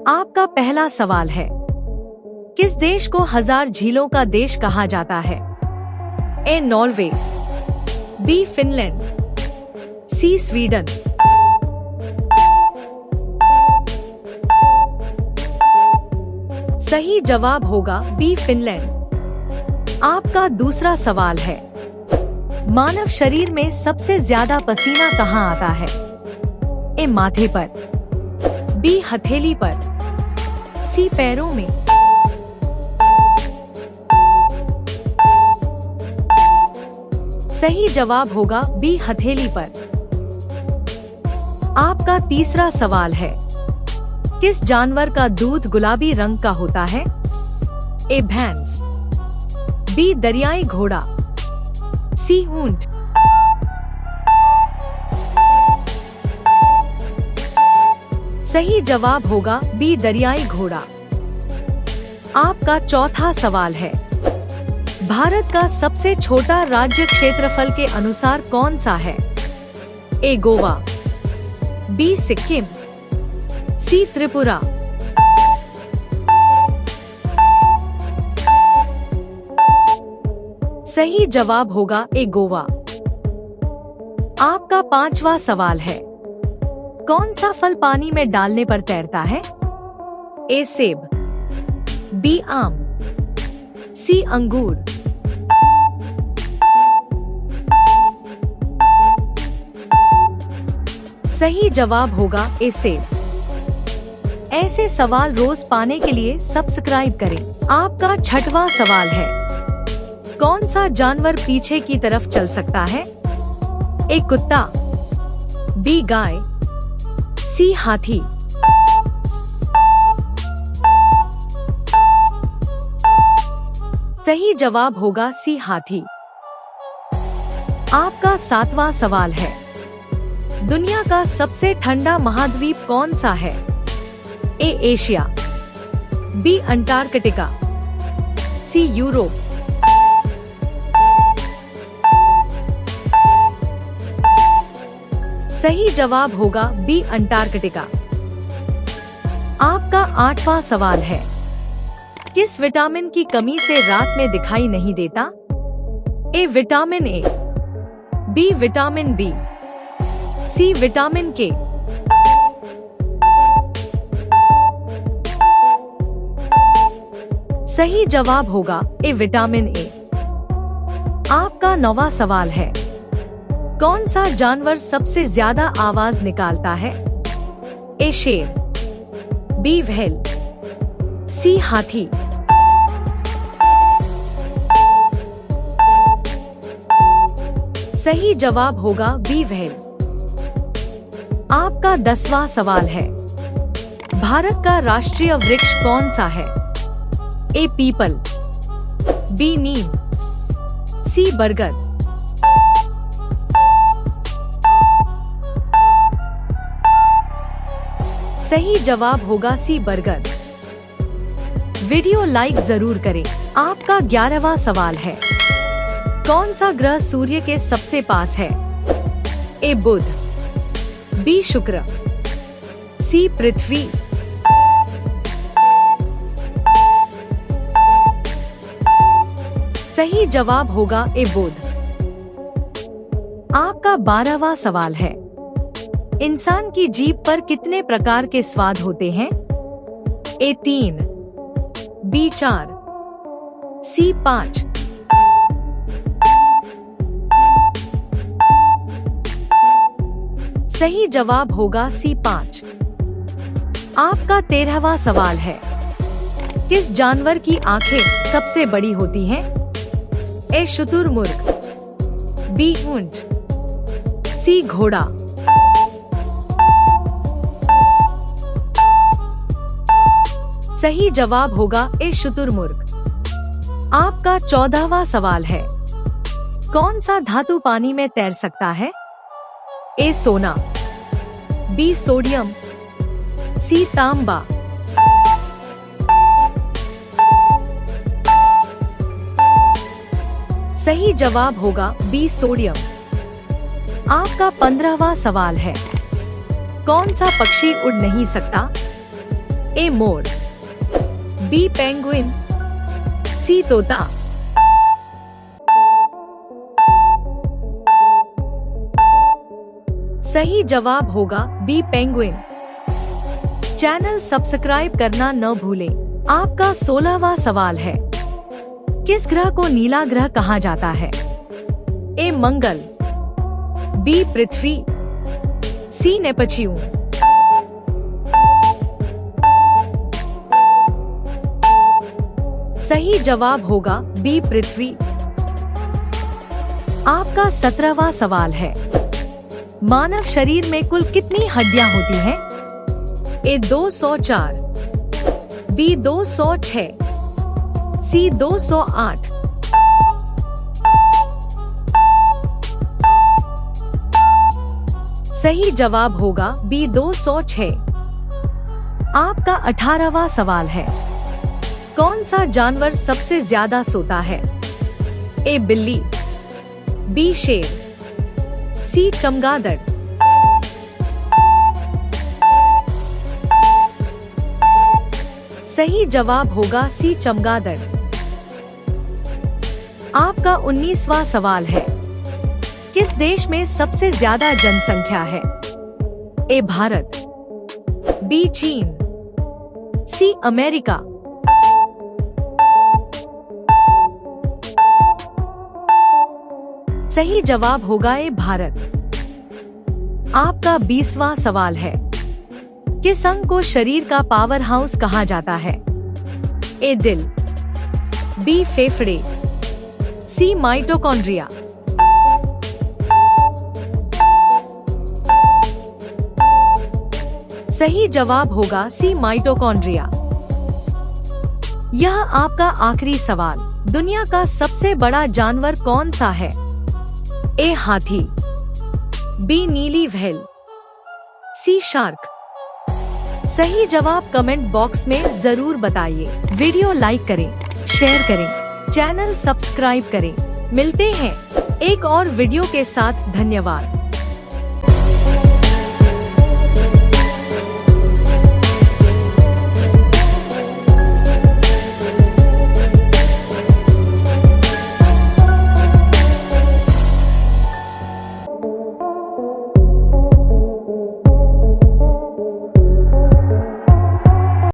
आपका पहला सवाल है, किस देश को 1000 झीलों का देश कहा जाता है? A Norway, B Finland, C Sweden. सही जवाब होगा बी फिनलैंड। आपका दूसरा सवाल है, मानव शरीर में सबसे ज्यादा पसीना कहाँ आता है? ए माथे पर, बी हथेली पर, सी पैरों में। सही जवाब होगा बी हथेली पर। आपका तीसरा सवाल है, किस जानवर का दूध गुलाबी रंग का होता है? ए भैंस, बी दरियाई घोड़ा, सी ऊंट। सही जवाब होगा बी दरियाई घोड़ा। आपका चौथा सवाल है, भारत का सबसे छोटा राज्य क्षेत्रफल के अनुसार कौन सा है? ए गोवा, बी सिक्किम, सी त्रिपुरा। सही जवाब होगा ए गोवा। आपका पांचवा सवाल है, कौन सा फल पानी में डालने पर तैरता है? ए सेब, बी आम, सी अंगूर। सही जवाब होगा ए सेब। ऐसे सवाल रोज पाने के लिए सब्सक्राइब करें। आपका छठवां सवाल है, कौन सा जानवर पीछे की तरफ चल सकता है? ए कुत्ता, बी गाय, सी हाथी। सही जवाब होगा सी हाथी। आपका सातवां सवाल है, दुनिया का सबसे ठंडा महाद्वीप कौन सा है? A Asia, B Antarctica, C Europe. सही जवाब होगा बी अंटार्कटिका। आपका आठवां सवाल है, किस विटामिन की कमी से रात में दिखाई नहीं देता? A vitamin A, B vitamin B, C vitamin K. सही जवाब होगा ए विटामिन ए। आपका नौवां सवाल है, कौन सा जानवर सबसे ज्यादा आवाज निकालता है? ए शेर, बी व्हेल, सी हाथी। सही जवाब होगा बी व्हेल। आपका 10वां सवाल है, भारत का राष्ट्रीय वृक्ष कौन सा है? ए पीपल, बी नीम, सी बरगद। सही जवाब होगा सी बरगद। वीडियो लाइक जरूर करें। आपका 11वां सवाल है, कौन सा ग्रह सूर्य के सबसे पास है? ए बुध, बी शुक्र, सी पृथ्वी। सही जवाब होगा ए बुध। आपका 12वां सवाल है, इंसान की जीभ पर कितने प्रकार के स्वाद होते हैं? ए 3, बी 4, सी 5। सही जवाब होगा सी 5। आपका 13वां सवाल है, किस जानवर की आंखें सबसे बड़ी होती हैं? ए शुतुरमुर्ग, बी ऊंट, सी घोड़ा। सही जवाब होगा ए शुतुरमुर्ग। आपका 14वां सवाल है, कौन सा धातु पानी में तैर सकता है? ए सोना, बी सोडियम, सी तांबा। सही जवाब होगा बी सोडियम। आपका 15वां सवाल है, कौन सा पक्षी उड़ नहीं सकता? ए मोर, बी पेंगुइन, सी तोता। सही जवाब होगा बी पेंगुइन। चैनल सब्सक्राइब करना न भूलें। आपका 16वां सवाल है, किस ग्रह को नीला ग्रह कहा जाता है? ए मंगल, बी पृथ्वी, सी नेपच्यून। सही जवाब होगा बी पृथ्वी। आपका 17वां सवाल है, मानव शरीर में कुल कितनी हड्डियां होती हैं? ए 204, बी 206, सी 208। सही जवाब होगा बी 206। आपका 18वां सवाल है, कौन सा जानवर सबसे ज्यादा सोता है? ए बिल्ली, बी शेर, सी चमगादड़। सही जवाब होगा सी चमगादड़। आपका 19वां सवाल है, किस देश में सबसे ज्यादा जनसंख्या है? ए भारत, बी चीन, सी अमेरिका। सही जवाब होगा ए भारत। आपका 20वां सवाल है, किस अंग को शरीर का पावर हाउस कहा जाता है? ए दिल, बी फेफड़े, सी माइटोकॉन्ड्रिया। सही जवाब होगा सी माइटोकॉन्ड्रिया। यह आपका आखिरी सवाल, दुनिया का सबसे बड़ा जानवर कौन सा है? ए हाथी, बी नीली व्हेल, सी शार्क। सही जवाब कमेंट बॉक्स में जरूर बताइए। वीडियो लाइक करें, शेयर करें, चैनल सब्सक्राइब करें। मिलते हैं एक और वीडियो के साथ। धन्यवाद।